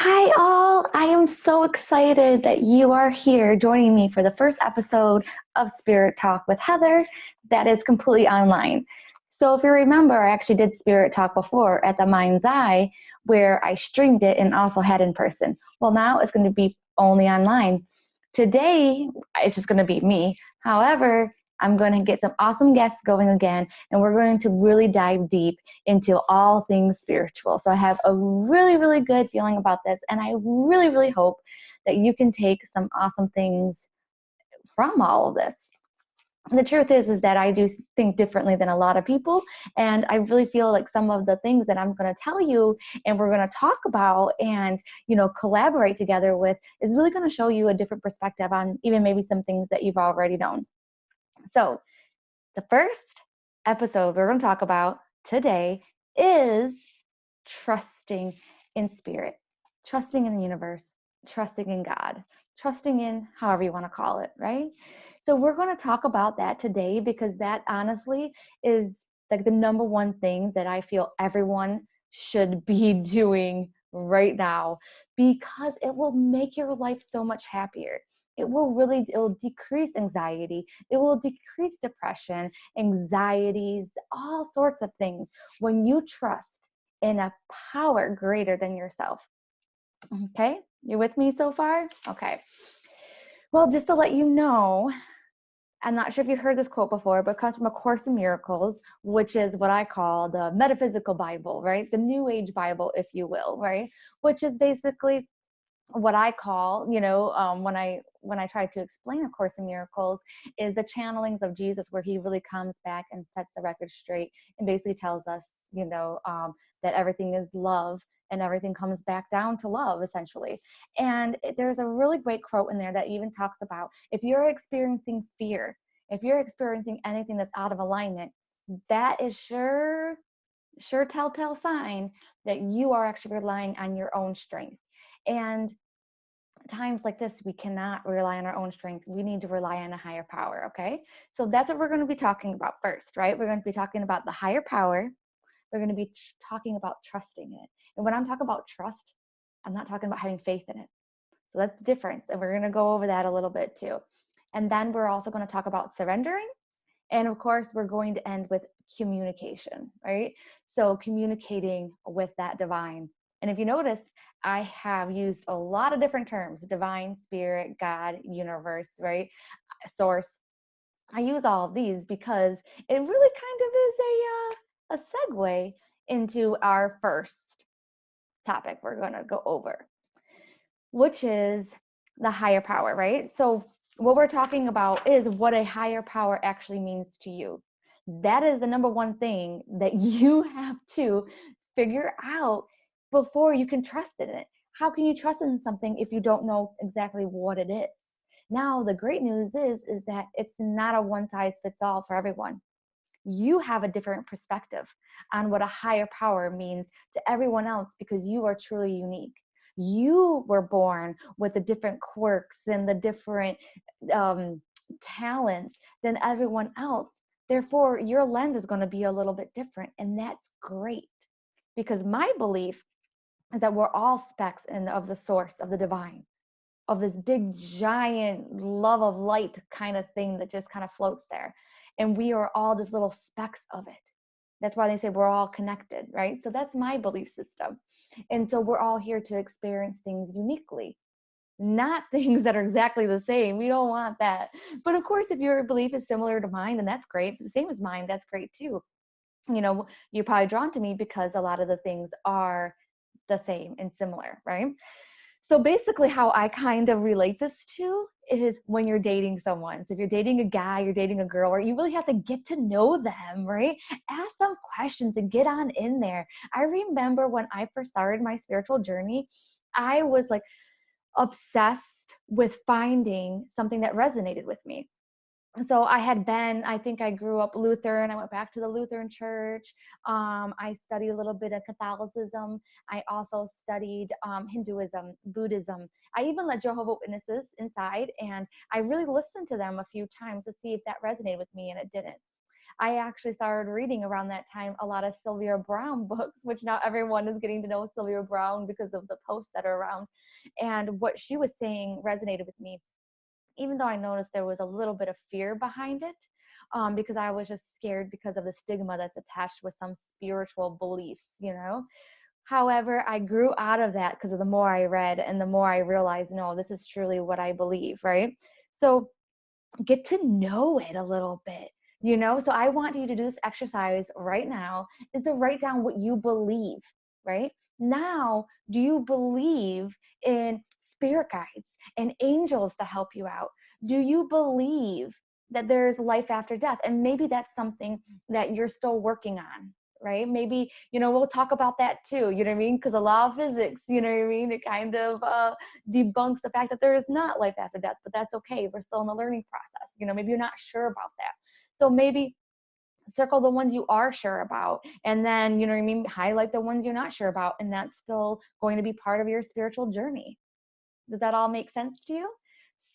Hi, all. I am so excited that you are here joining me for the first episode of Spirit Talk with Heather that is completely online. So, if you remember, I actually did Spirit Talk before at the Mind's Eye, where I streamed it and also had in person. Well, now it's going to be only online. Today, it's just going to be me. However, I'm going to get some awesome guests going again, and we're going to really dive deep into all things spiritual. So I have a really, really good feeling about this, and I really, really hope that you can take some awesome things from all of this. The truth is that I do think differently than a lot of people, and I really feel like some of the things that I'm going to tell you and we're going to talk about and collaborate together with is really going to show you a different perspective on even maybe some things that you've already known. So the first episode we're going to talk about today is trusting in spirit, trusting in the universe, trusting in God, trusting in however you want to call it, right? So we're going to talk about that today because that honestly is like the number one thing that I feel everyone should be doing right now, because it will make your life so much happier. It will decrease anxiety. It will decrease depression, anxieties, all sorts of things when you trust in a power greater than yourself. Okay, you with me so far? Okay. Well, just to let you know, I'm not sure if you heard this quote before, but it comes from A Course in Miracles, which is what I call the metaphysical Bible, right? The New Age Bible, if you will, right? Which is basically what I call, when I try to explain A Course in Miracles, is the channelings of Jesus, where he really comes back and sets the record straight and basically tells us, that everything is love and everything comes back down to love, essentially. And there's a really great quote in there that even talks about if you're experiencing fear, if you're experiencing anything that's out of alignment, that is sure telltale sign that you are actually relying on your own strength. And times like this, we cannot rely on our own strength. We need to rely on a higher power, okay? So that's what we're going to be talking about first, right? We're going to be talking about the higher power. We're going to be talking about trusting it. And when I'm talking about trust, I'm not talking about having faith in it. So that's the difference. And we're going to go over that a little bit too. And then we're also going to talk about surrendering. And of course, we're going to end with communication, right? So communicating with that divine. And if you notice, I have used a lot of different terms: divine, spirit, God, universe, right? Source. I use all of these because it really kind of is a segue into our first topic we're going to go over, which is the higher power, right? So what we're talking about is what a higher power actually means to you. That is the number one thing that you have to figure out before you can trust in it. How can you trust in something if you don't know exactly what it is? Now, the great news is that it's not a one size fits all for everyone. You have a different perspective on what a higher power means to everyone else because you are truly unique. You were born with the different quirks and the different talents than everyone else. Therefore, your lens is going to be a little bit different, and that's great, because my belief is that we're all specks of the source of the divine, of this big giant love of light kind of thing that just kind of floats there, and we are all just little specks of it. That's why they say we're all connected, right? So that's my belief system. And so we're all here to experience things uniquely, not things that are exactly the same. We don't want that. But of course, if your belief is similar to mine, then that's great. If it's the same as mine, that's great too. You're probably drawn to me because a lot of the things are the same and similar, right? So basically how I kind of relate this to is when you're dating someone. So if you're dating a guy, you're dating a girl, or you really have to get to know them, right? Ask some questions and get on in there. I remember when I first started my spiritual journey, I was like obsessed with finding something that resonated with me. So I think I grew up Lutheran. I went back to the Lutheran church. I studied a little bit of Catholicism. I also studied Hinduism, Buddhism. I even let Jehovah's Witnesses inside, and I really listened to them a few times to see if that resonated with me, and it didn't. I actually started reading around that time a lot of Sylvia Brown books, which now everyone is getting to know Sylvia Brown because of the posts that are around. And what she was saying resonated with me, even though I noticed there was a little bit of fear behind it, because I was just scared because of the stigma that's attached with some spiritual beliefs, you know. However, I grew out of that because of the more I read and the more I realized, no, this is truly what I believe, right? So get to know it a little bit, you know. So I want you to do this exercise right now, is to write down what you believe. Right now, do you believe in spirit guides and angels to help you out? Do you believe that there's life after death? And maybe that's something that you're still working on, right? Maybe, you know, we'll talk about that too, you know what I mean? Because a law of physics, you know what I mean, it kind of debunks the fact that there is not life after death, but that's okay. We're still in the learning process. You know, maybe you're not sure about that. So maybe circle the ones you are sure about, and then, you know what I mean, highlight the ones you're not sure about, and that's still going to be part of your spiritual journey. Does that all make sense to you?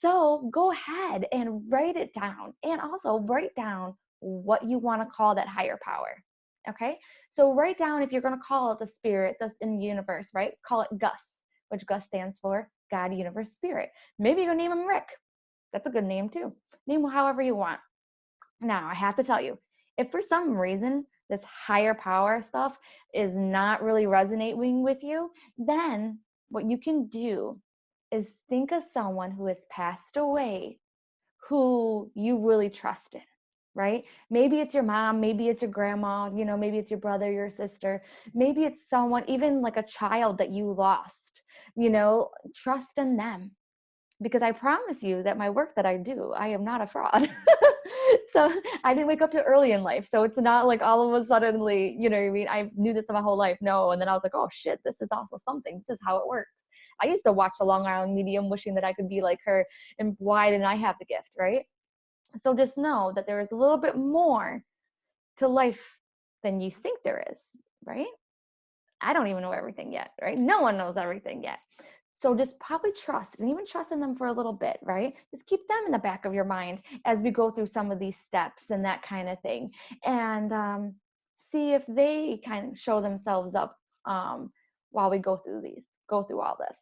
So go ahead and write it down, and also write down what you want to call that higher power. Okay, so write down, if you're going to call it the spirit that's in the universe, right? Call it Gus, which Gus stands for God, Universe, Spirit. Maybe you can name him Rick. That's a good name too. Name him however you want. Now, I have to tell you, if for some reason this higher power stuff is not really resonating with you, then what you can do is think of someone who has passed away who you really trusted, right? Maybe it's your mom, maybe it's your grandma, you know, maybe it's your brother, your sister, maybe it's someone, even like a child that you lost, you know, trust in them. Because I promise you that my work that I do, I am not a fraud. So I didn't wake up too early in life. So it's not like all of a suddenly, you know what I mean? I knew this my whole life. No. And then I was like, oh shit, this is also something. This is how it works. I used to watch the Long Island Medium wishing that I could be like her. And why didn't I have the gift, right? So just know that there is a little bit more to life than you think there is, right? I don't even know everything yet, right? No one knows everything yet. So just probably trust, and even trust in them for a little bit, right? Just keep them in the back of your mind as we go through some of these steps and that kind of thing. And see if they kind of show themselves up while we go through all this.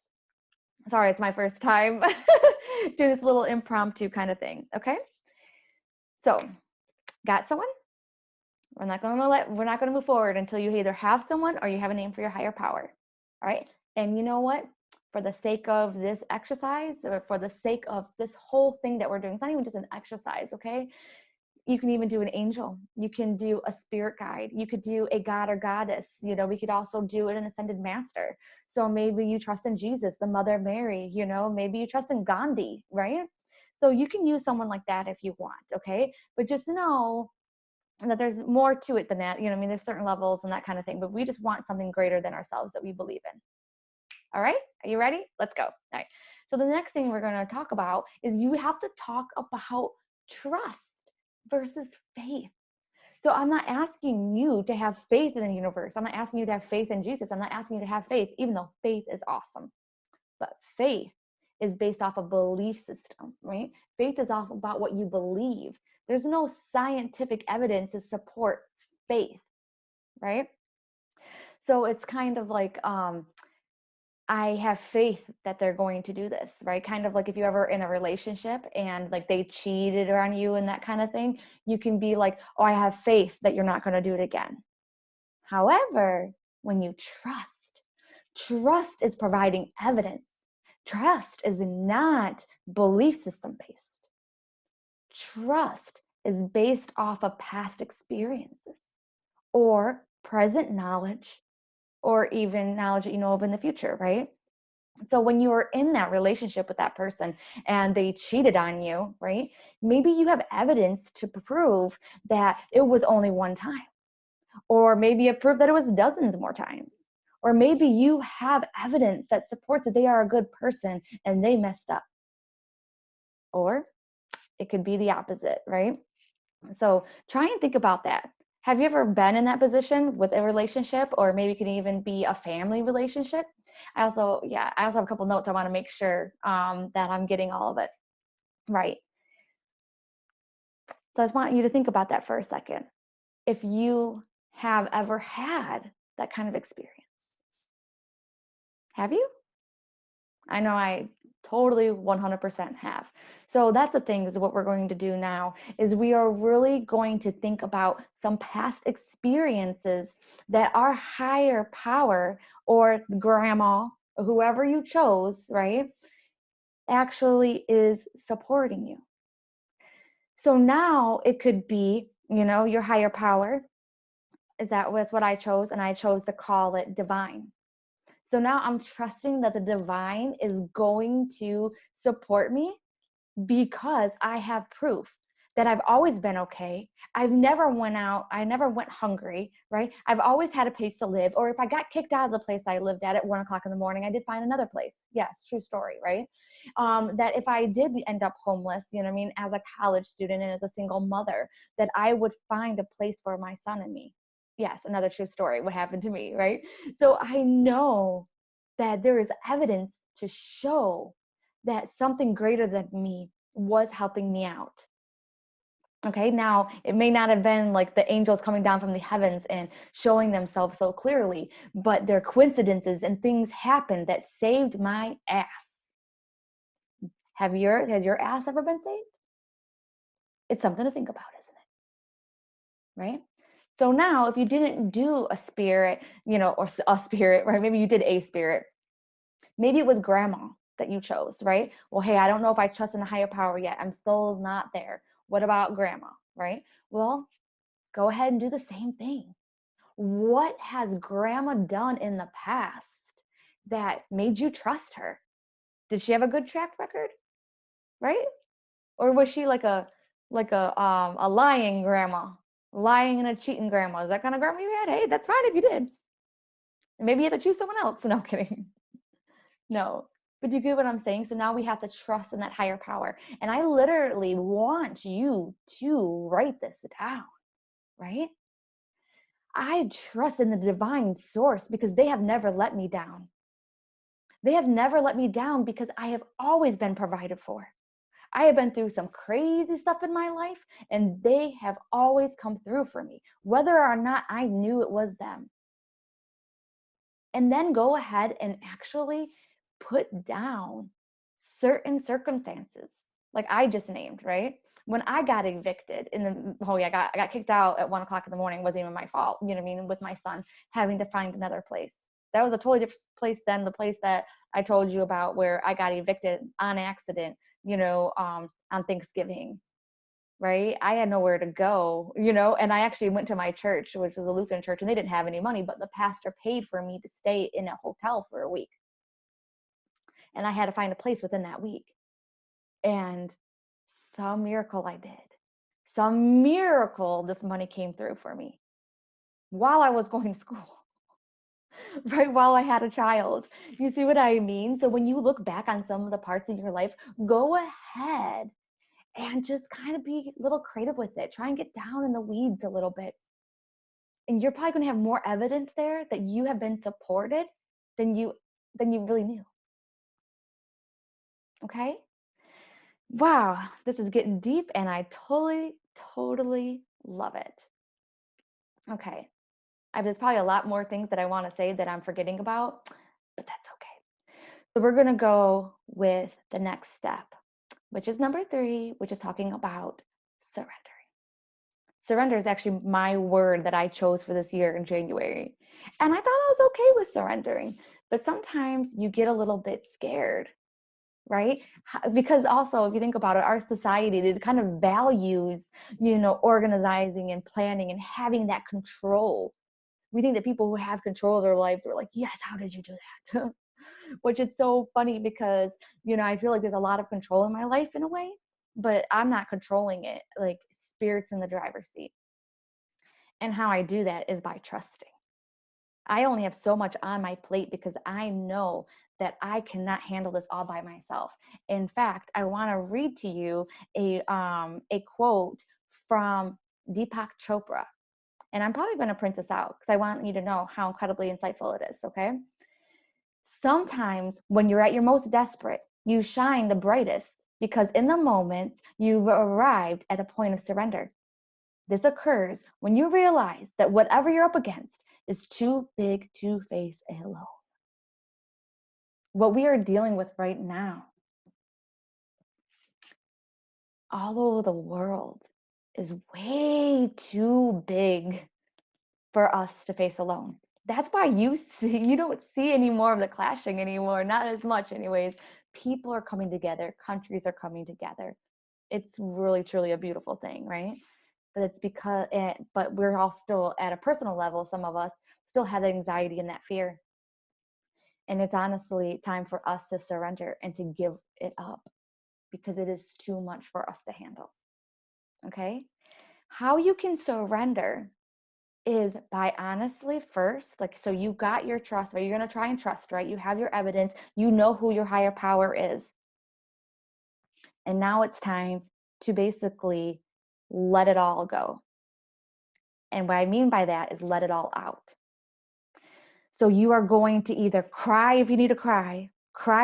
Sorry, it's my first time doing this little impromptu kind of thing. Okay. So got someone? We're not going to move forward until you either have someone or you have a name for your higher power. All right. And you know what? For the sake of this exercise, or for the sake of this whole thing that we're doing, it's not even just an exercise, okay? You can even do an angel. You can do a spirit guide. You could do a god or goddess. You know, we could also do an ascended master. So maybe you trust in Jesus, the Mother Mary, you know, maybe you trust in Gandhi, right? So you can use someone like that if you want, okay? But just know that there's more to it than that. You know, I mean, there's certain levels and that kind of thing, but we just want something greater than ourselves that we believe in. All right, are you ready? Let's go. All right. So the next thing we're going to talk about is you have to talk about trust versus faith. So I'm not asking you to have faith in the universe. I'm not asking you to have faith in Jesus. I'm not asking you to have faith, even though faith is awesome. But faith is based off a belief system, right? Faith is all about what you believe. There's no scientific evidence to support faith, right? So it's kind of like, I have faith that they're going to do this, right? Kind of like if you're ever in a relationship and like they cheated on you and that kind of thing, you can be like, oh, I have faith that you're not going to do it again. However, when you trust is providing evidence. Trust is not belief system based. Trust is based off of past experiences or present knowledge, or even knowledge that you know of in the future, right? So when you are in that relationship with that person and they cheated on you, right? Maybe you have evidence to prove that it was only one time, or maybe you prove that it was dozens more times, or maybe you have evidence that supports that they are a good person and they messed up. Or it could be the opposite, right? So try and think about that. Have you ever been in that position with a relationship, or maybe it can even be a family relationship? I also have a couple notes. I want to make sure that I'm getting all of it right. So I just want you to think about that for a second. if you have ever had that kind of experience. Have you? I know I totally 100% have. So that's the thing is what we're going to do now is we are really going to think about some past experiences that our higher power or grandma, or whoever you chose, right, actually is supporting you. So now it could be, your higher power is that was what I chose, and I chose to call it divine. So now I'm trusting that the divine is going to support me because I have proof that I've always been okay. I've never went out. I never went hungry, right? I've always had a place to live. Or if I got kicked out of the place I lived at 1:00 in the morning, I did find another place. Yes, true story, right? That if I did end up homeless, you know what I mean, as a college student and as a single mother, that I would find a place for my son and me. Yes, another true story, what happened to me, right? So I know that there is evidence to show that something greater than me was helping me out. Okay, now it may not have been like the angels coming down from the heavens and showing themselves so clearly, but there are coincidences and things happened that saved my ass. Has your ass ever been saved? It's something to think about, isn't it? Right? So now if you didn't do a spirit, or a spirit, right? Maybe you did a spirit. Maybe it was grandma that you chose, right? Well, hey, I don't know if I trust in a higher power yet. I'm still not there. What about grandma, right? Well, go ahead and do the same thing. What has grandma done in the past that made you trust her? Did she have a good track record, right? Or was she like a lying grandma, lying and a cheating grandma? Is that kind of grandma you had? Hey, that's fine if you did. Maybe you had to choose someone else. No, I'm kidding. No. But do you get what I'm saying? So now we have to trust in that higher power. And I literally want you to write this down, right? I trust in the divine source because they have never let me down. They have never let me down because I have always been provided for. I have been through some crazy stuff in my life, and they have always come through for me, whether or not I knew it was them. And then go ahead and actually put down certain circumstances, like I just named, right? When I got evicted I got kicked out at 1:00 in the morning. It wasn't even my fault, you know what I mean? With my son having to find another place. That was a totally different place than the place that I told you about where I got evicted on accident, on Thanksgiving, right? I had nowhere to go, and I actually went to my church, which is a Lutheran church, and they didn't have any money, but the pastor paid for me to stay in a hotel for a week. And I had to find a place within that week. And some miracle I did. Some miracle this money came through for me while I was going to school, right? While I had a child. You see what I mean? So when you look back on some of the parts of your life, go ahead and just kind of be a little creative with it. Try and get down in the weeds a little bit. And you're probably going to have more evidence there that you have been supported than you really knew. Okay? Wow, this is getting deep and I totally love it. Okay. There's probably a lot more things that I want to say that I'm forgetting about, but that's okay. So we're going to go with the next step, which is number 3, which is talking about surrendering. Surrender is actually my word that I chose for this year in January. And I thought I was okay with surrendering, but sometimes you get a little bit scared, right? Because also, if you think about it, our society, it kind of values, organizing and planning and having that control. We think that people who have control of their lives are like, yes, how did you do that? Which is so funny because, I feel like there's a lot of control in my life in a way, but I'm not controlling it. Like spirit's in the driver's seat. And how I do that is by trusting. I only have so much on my plate because I know that I cannot handle this all by myself. In fact, I want to read to you a quote from Deepak Chopra. And I'm probably going to print this out because I want you to know how incredibly insightful it is, okay? Sometimes when you're at your most desperate, you shine the brightest because in the moments you've arrived at a point of surrender. This occurs when you realize that whatever you're up against is too big to face alone. What we are dealing with right now, all over the world, is way too big for us to face alone. That's why you don't see any more of the clashing anymore, not as much anyways. People are coming together, countries are coming together. It's really truly a beautiful thing, right? But it's because but we're all still at a personal level, some of us still have anxiety and that fear. And it's honestly time for us to surrender and to give it up, because it is too much for us to handle. Okay? How you can surrender is by honestly first, like, so you got your trust, right? You're going to try and trust, right? You have your evidence, you know who your higher power is. And now it's time to basically let it all go. And what I mean by that is let it all out. So you are going to either cry if you need to cry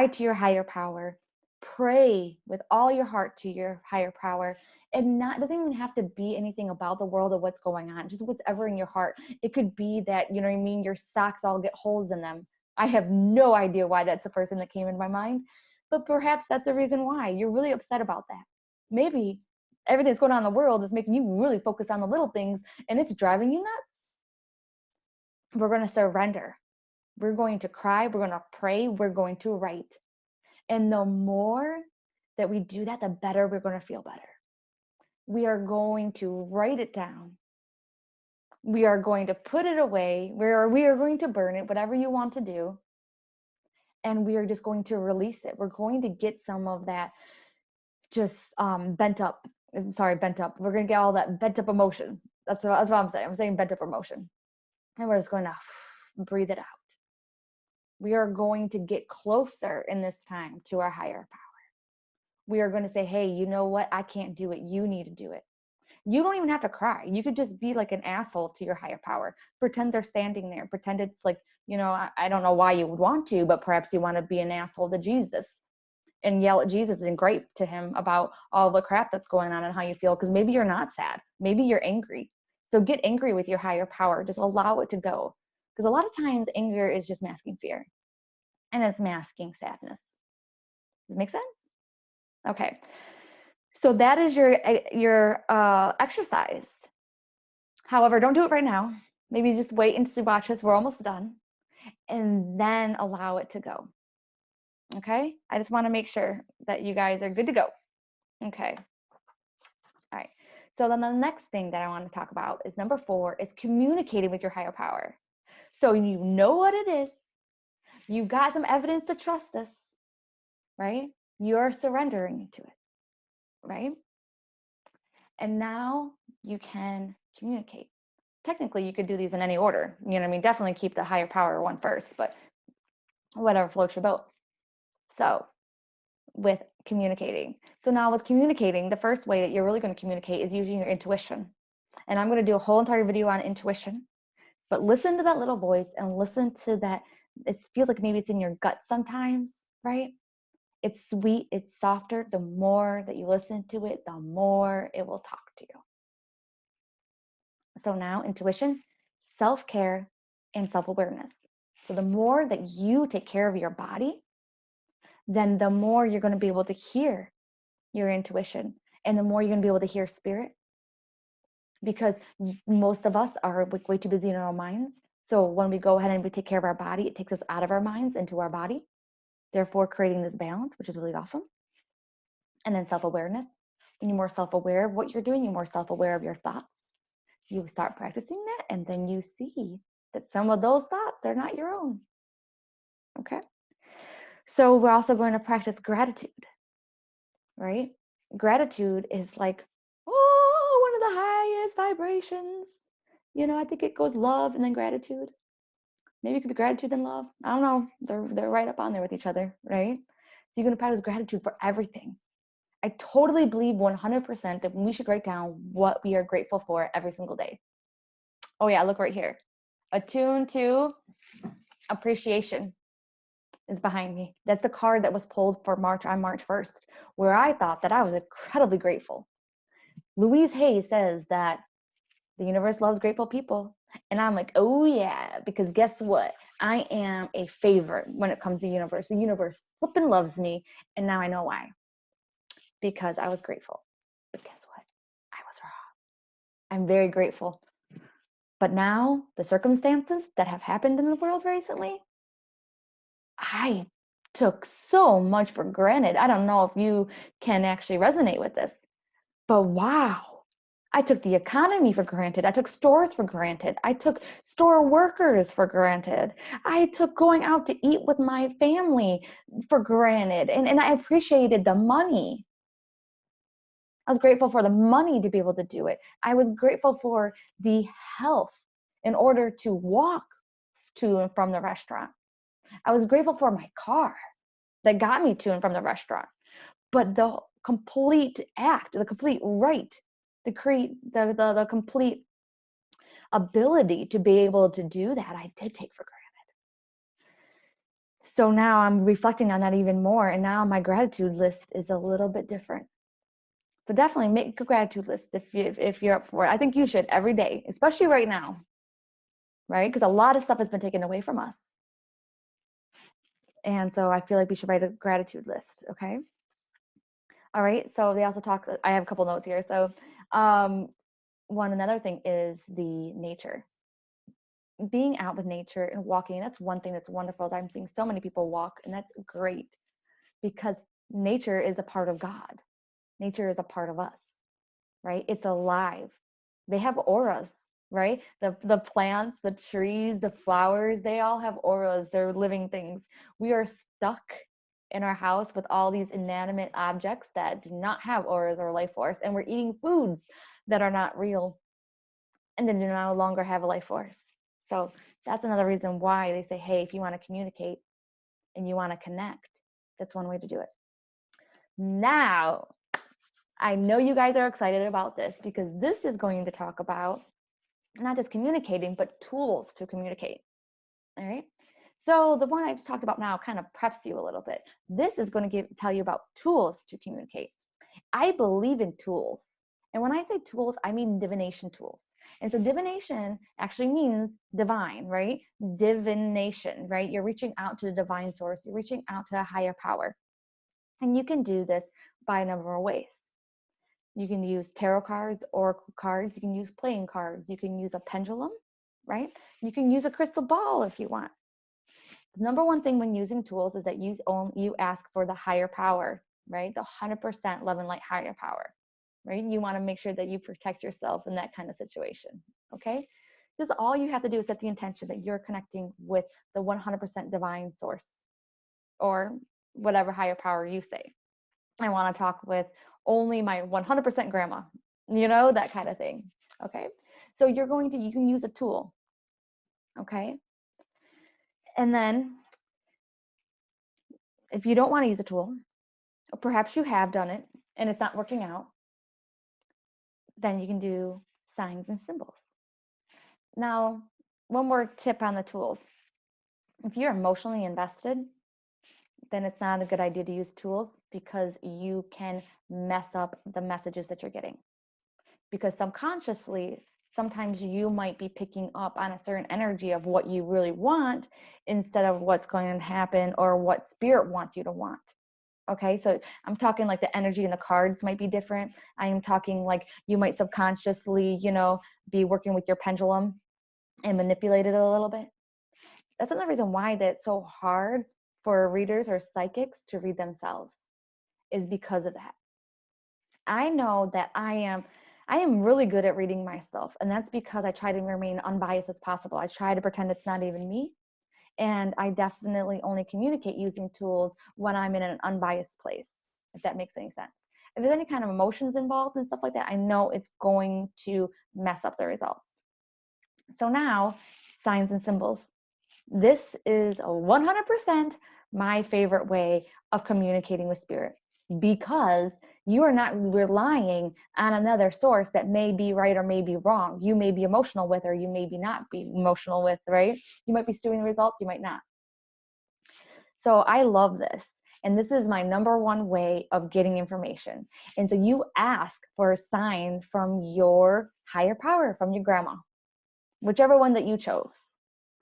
to your higher power, pray with all your heart to your higher power. And it doesn't even have to be anything about the world or what's going on, just whatever in your heart. It could be that, you know what I mean, your socks all get holes in them. I have no idea why that's the first thing that came into my mind, but perhaps that's the reason why you're really upset about that. Maybe everything that's going on in the world is making you really focus on the little things and it's driving you nuts. We're going to surrender. We're going to cry, we're going to pray, we're going to write. And the more that we do that, the better we're going to feel better. We are going to write it down. We are going to put it away. We are going to burn it, whatever you want to do. And we are just going to release it. We're going to get some of that just bent up. We're going to get all that bent up emotion. That's what I'm saying. I'm saying bent up emotion. And we're just going to breathe it out. We are going to get closer in this time to our higher power. We are going to say, hey, you know what? I can't do it. You need to do it. You don't even have to cry. You could just be like an asshole to your higher power. Pretend they're standing there. Pretend it's like, you know, I don't know why you would want to, but perhaps you want to be an asshole to Jesus and yell at Jesus and gripe to him about all the crap that's going on and how you feel. Because maybe you're not sad. Maybe you're angry. So get angry with your higher power. Just allow it to go. Because a lot of times anger is just masking fear. And it's masking sadness. Does it make sense? Okay. So that is your exercise. However, don't do it right now. Maybe just wait and watch this. We're almost done. And then allow it to go. Okay? I just want to make sure that you guys are good to go. Okay. All right. So then the next thing that I want to talk about is number 4 is communicating with your higher power. So you know what it is. You've got some evidence to trust this, right? You're surrendering to it, right? And now you can communicate. Technically, you could do these in any order. You know what I mean? Definitely keep the higher power one first, but whatever floats your boat. So with communicating. So now with communicating, the first way that you're really going to communicate is using your intuition. And I'm going to do a whole entire video on intuition. But listen to that little voice and listen to that. It feels like maybe it's in your gut sometimes, right? It's sweet, it's softer. The more that you listen to it, the more it will talk to you. So now intuition, self-care, and self-awareness. So the more that you take care of your body, then the more you're going to be able to hear your intuition, and the more you're going to be able to hear spirit. Because most of us are way too busy in our own minds. So when we go ahead and we take care of our body, it takes us out of our minds into our body, therefore creating this balance, which is really awesome. And then self-awareness. When you're more self-aware of what you're doing, you're more self-aware of your thoughts. You start practicing that, and then you see that some of those thoughts are not your own. Okay? So we're also going to practice gratitude, right? Gratitude is like, one of the highest vibrations. You know, I think it goes love and then gratitude. Maybe it could be gratitude and love. I don't know. They're right up on there with each other, right? So you're going to practice gratitude for everything. I totally believe 100% that we should write down what we are grateful for every single day. Oh yeah, look right here. Attuned to appreciation is behind me. That's the card that was pulled for March 1st, where I thought that I was incredibly grateful. Louise Hay says that The universe loves grateful people. And I'm like, oh yeah, because guess what? I am a favorite when it comes to universe. The universe flipping loves me. And now I know why. Because I was grateful. But guess what? I was wrong. I'm very grateful. But now the circumstances that have happened in the world recently, I took so much for granted. I don't know if you can actually resonate with this, but wow. I took the economy for granted. I took stores for granted. I took store workers for granted. I took going out to eat with my family for granted. And I appreciated the money. I was grateful for the money to be able to do it. I was grateful for the health in order to walk to and from the restaurant. I was grateful for my car that got me to and from the restaurant. But the complete act, the complete right, the complete ability to be able to do that, I did take for granted. So now I'm reflecting on that even more. And now my gratitude list is a little bit different. So definitely make a gratitude list if you're up for it. I think you should every day, especially right now, right? Because a lot of stuff has been taken away from us. And so I feel like we should write a gratitude list, okay? All right, so they also talk, I have a couple notes here. So another thing is the nature. Being out with nature and walking, that's one thing that's wonderful is I'm seeing so many people walk, and that's great because nature is a part of God. Nature is a part of us, right? It's alive. They have auras, right? The plants, the trees, the flowers, they all have auras. They're living things. We are stuck in our house with all these inanimate objects that do not have auras or life force, and we're eating foods that are not real and then do no longer have a life force. So that's another reason why they say, hey, if you want to communicate and you want to connect, that's one way to do it. Now, I know you guys are excited about this because this is going to talk about not just communicating, but tools to communicate. All right. So the one I just talked about now kind of preps you a little bit. This is going to tell you about tools to communicate. I believe in tools. And when I say tools, I mean divination tools. And so divination actually means divine, right? Divination, right? You're reaching out to the divine source. You're reaching out to a higher power. And you can do this by a number of ways. You can use tarot cards, oracle cards. You can use playing cards. You can use a pendulum, right? You can use a crystal ball if you want. The number one thing when using tools is that you ask for the higher power, right? The 100% love and light higher power, right? You want to make sure that you protect yourself in that kind of situation, okay? Just all you have to do is set the intention that you're connecting with the 100% divine source or whatever higher power you say. I want to talk with only my 100% grandma, that kind of thing, okay? So you can use a tool, okay? And then if you don't want to use a tool, or perhaps you have done it and it's not working out, then you can do signs and symbols. Now, one more tip on the tools. If you're emotionally invested, then it's not a good idea to use tools because you can mess up the messages that you're getting. Because subconsciously, sometimes you might be picking up on a certain energy of what you really want instead of what's going to happen or what spirit wants you to want. Okay, so I'm talking like the energy in the cards might be different. I am talking like you might subconsciously, be working with your pendulum and manipulate it a little bit. That's another reason why that's so hard for readers or psychics to read themselves, is because of that. I know that I am really good at reading myself, and that's because I try to remain unbiased as possible. I try to pretend it's not even me. And I definitely only communicate using tools when I'm in an unbiased place, if that makes any sense. If there's any kind of emotions involved and stuff like that, I know it's going to mess up the results. So now, signs and symbols. This is 100% my favorite way of communicating with spirit because you are not relying on another source that may be right or may be wrong. You may be emotional with or you may be not be emotional with, right? You might be stewing the results, you might not. So I love this. And this is my number one way of getting information. And so you ask for a sign from your higher power, from your grandma, whichever one that you chose.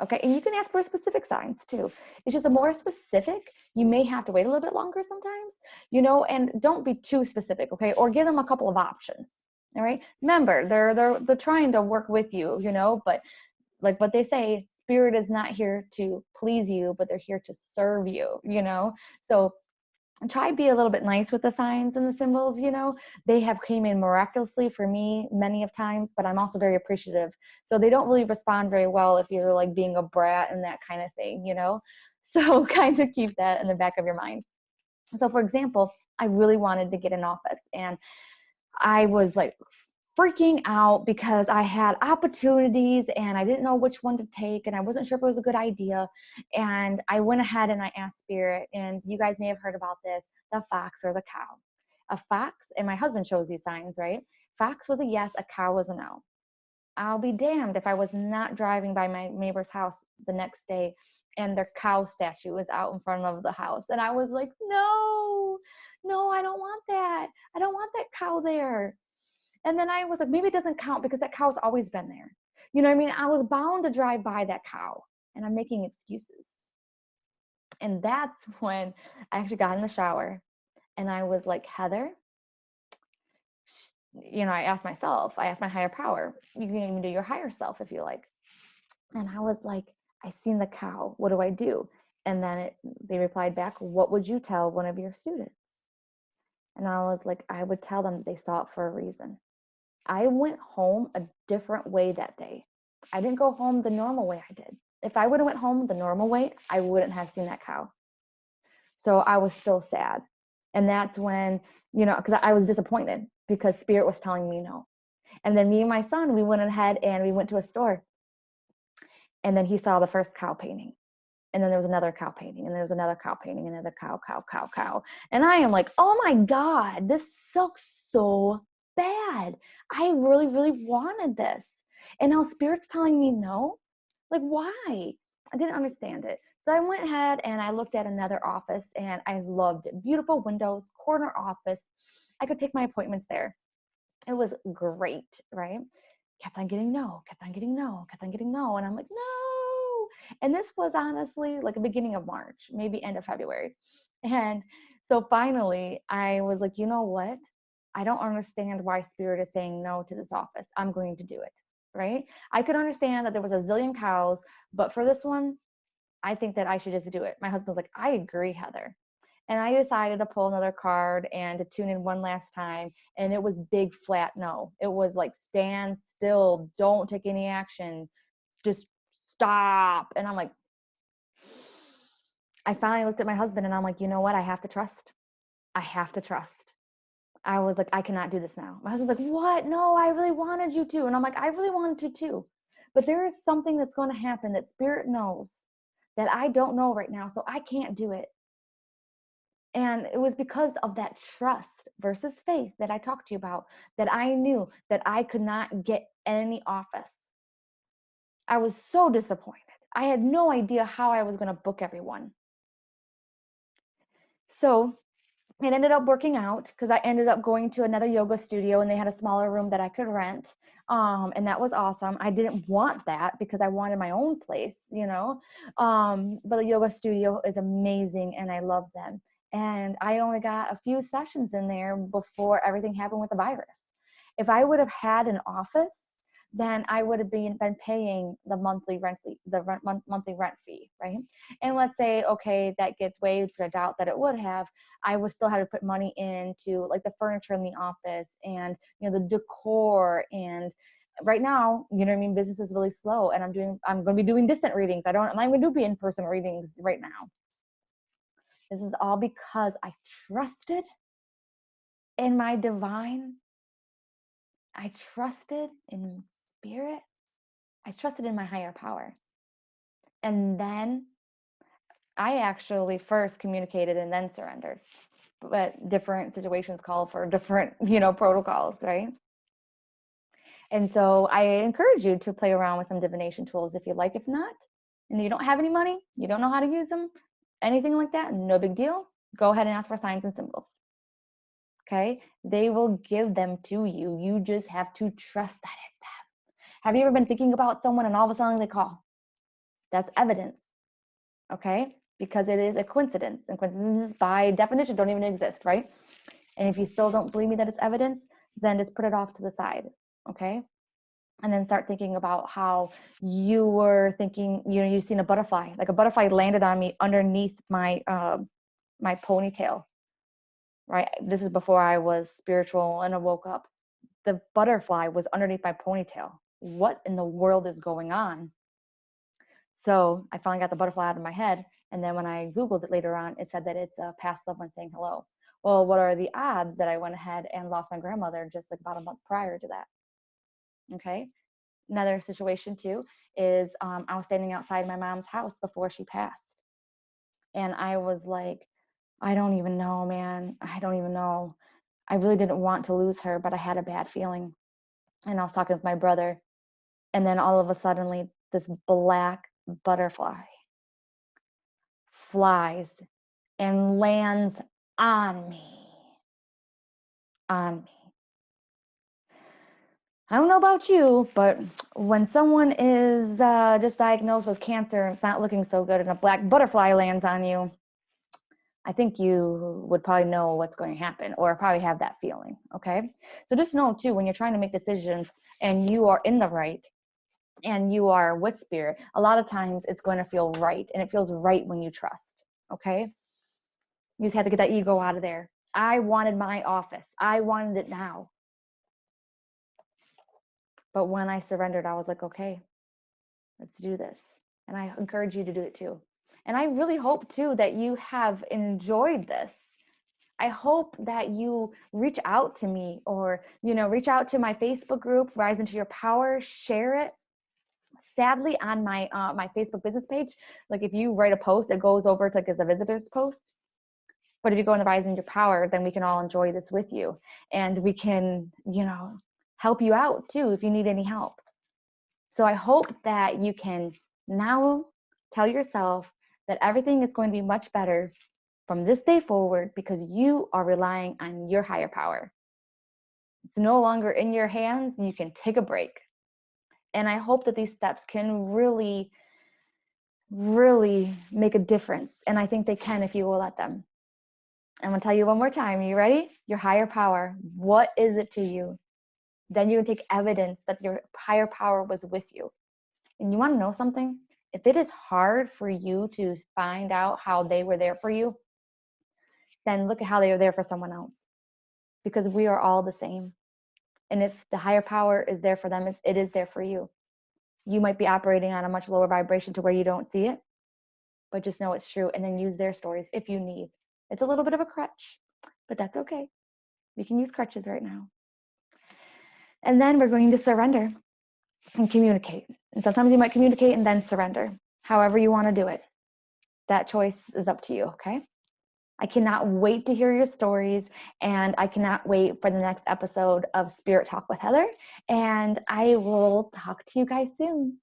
Okay, and you can ask for specific signs too. It's just a more specific, you may have to wait a little bit longer sometimes, and don't be too specific, okay? Or give them a couple of options. All right. Remember, they're trying to work with you, but like what they say, spirit is not here to please you, but they're here to serve you, So try to be a little bit nice with the signs and the symbols. They have came in miraculously for me many of times, but I'm also very appreciative. So they don't really respond very well if you're like being a brat and that kind of thing, So kind of keep that in the back of your mind. So for example, I really wanted to get an office, and I was like freaking out because I had opportunities and I didn't know which one to take, and I wasn't sure if it was a good idea. And I went ahead and I asked Spirit, and you guys may have heard about this, the fox or the cow. A fox, and my husband shows these signs, right? Fox was a yes, a cow was a no. I'll be damned if I was not driving by my neighbor's house the next day and their cow statue was out in front of the house. And I was like, no, I don't want that. I don't want that cow there. And then I was like, maybe it doesn't count because that cow's always been there. You know what I mean? I was bound to drive by that cow, and I'm making excuses. And that's when I actually got in the shower and I was like, Heather, I asked my higher power, you can even do your higher self if you like. And I was like, I seen the cow. What do I do? And then they replied back, what would you tell one of your students? And I was like, I would tell them that they saw it for a reason. I went home a different way that day. I didn't go home the normal way I did. If I would have went home the normal way, I wouldn't have seen that cow. So I was still sad. And that's when, because I was disappointed because Spirit was telling me no. And then me and my son, we went ahead and we went to a store. And then he saw the first cow painting. And then there was another cow painting, and there was another cow painting, another cow. And I am like, oh my God, this sucks so bad. I really, really wanted this. And now Spirit's telling me no? Like, why? I didn't understand it. So I went ahead and I looked at another office, and I loved it. Beautiful windows, corner office. I could take my appointments there. It was great, right? Kept on getting no. And I'm like, no. And this was honestly like the beginning of March, maybe end of February. And so finally I was like, you know what? I don't understand why Spirit is saying no to this office. I'm going to do it, right? I could understand that there was a zillion cows, but for this one, I think that I should just do it. My husband's like, I agree, Heather. And I decided to pull another card and to tune in one last time. And it was big flat no. It was like, stand still, don't take any action, just stop. And I'm like, I finally looked at my husband and I'm like, you know what? I have to trust. I was like, I cannot do this now. My husband's like, what? No, I really wanted you to. And I'm like, I really wanted to too. But there is something that's going to happen that Spirit knows that I don't know right now. So I can't do it. And it was because of that trust versus faith that I talked to you about, that I knew that I could not get any office. I was so disappointed. I had no idea how I was going to book everyone. So it ended up working out because I ended up going to another yoga studio, and they had a smaller room that I could rent. And that was awesome. I didn't want that because I wanted my own place, but the yoga studio is amazing and I love them. And I only got a few sessions in there before everything happened with the virus. If I would have had an office, then I would have been paying the monthly rent fee, right? And let's say, okay, that gets waived, but I doubt that it would have. I would still have to put money into like the furniture in the office and, the decor. And right now, business is really slow, and I'm going to be doing distant readings. I'm not going to do in-person readings right now. This is all because I trusted in my divine. I trusted in Spirit. I trusted in my higher power. And then I actually first communicated and then surrendered. But different situations call for different, protocols, right? And so I encourage you to play around with some divination tools if you like. If not, and you don't have any money, you don't know how to use them, anything like that, no big deal. Go ahead and ask for signs and symbols. Okay? They will give them to you. You just have to trust that it's them. Have you ever been thinking about someone and all of a sudden they call? That's evidence. Okay? Because it is a coincidence. And coincidences by definition don't even exist, right? And if you still don't believe me that it's evidence, then just put it off to the side. Okay? And then start thinking about how you were thinking, you've seen a butterfly, like a butterfly landed on me underneath my my ponytail, right? This is before I was spiritual and I woke up. The butterfly was underneath my ponytail. What in the world is going on? So I finally got the butterfly out of my head. And then when I Googled it later on, it said that it's a past loved one saying hello. Well, what are the odds that I went ahead and lost my grandmother just like about a month prior to that? Okay. Another situation too is I was standing outside my mom's house before she passed. And I was like, I don't even know, man. I don't even know. I really didn't want to lose her, but I had a bad feeling. And I was talking with my brother. And then all of a sudden, this black butterfly flies and lands on me. On me. I don't know about you, but when someone is just diagnosed with cancer and it's not looking so good and a black butterfly lands on you, I think you would probably know what's going to happen or probably have that feeling, okay? So just know too, when you're trying to make decisions and you are in the right and you are with spirit, a lot of times it's going to feel right, and it feels right when you trust, okay? You just have to get that ego out of there. I wanted my office. I wanted it now. But when I surrendered, I was like, okay, let's do this. And I encourage you to do it too. And I really hope too that you have enjoyed this. I hope that you reach out to me or, reach out to my Facebook group, Rise into Your Power, share it. Sadly, on my my Facebook business page, like if you write a post, it goes over to like as a visitors post. But if you go in the Rise into Your Power, then we can all enjoy this with you. And we can, help you out too if you need any help. So I hope that you can now tell yourself that everything is going to be much better from this day forward because you are relying on your higher power. It's no longer in your hands. You can take a break. And I hope that these steps can really, really make a difference. And I think they can if you will let them. I'm going to tell you one more time. Are you ready? Your higher power. What is it to you? Then you can take evidence that your higher power was with you. And you want to know something? If it is hard for you to find out how they were there for you, then look at how they were there for someone else. Because we are all the same. And if the higher power is there for them, it is there for you. You might be operating on a much lower vibration to where you don't see it, but just know it's true and then use their stories if you need. It's a little bit of a crutch, but that's okay. We can use crutches right now. And then we're going to surrender and communicate. And sometimes you might communicate and then surrender. However you want to do it. That choice is up to you, okay? I cannot wait to hear your stories, and I cannot wait for the next episode of Spirit Talk with Heather, and I will talk to you guys soon.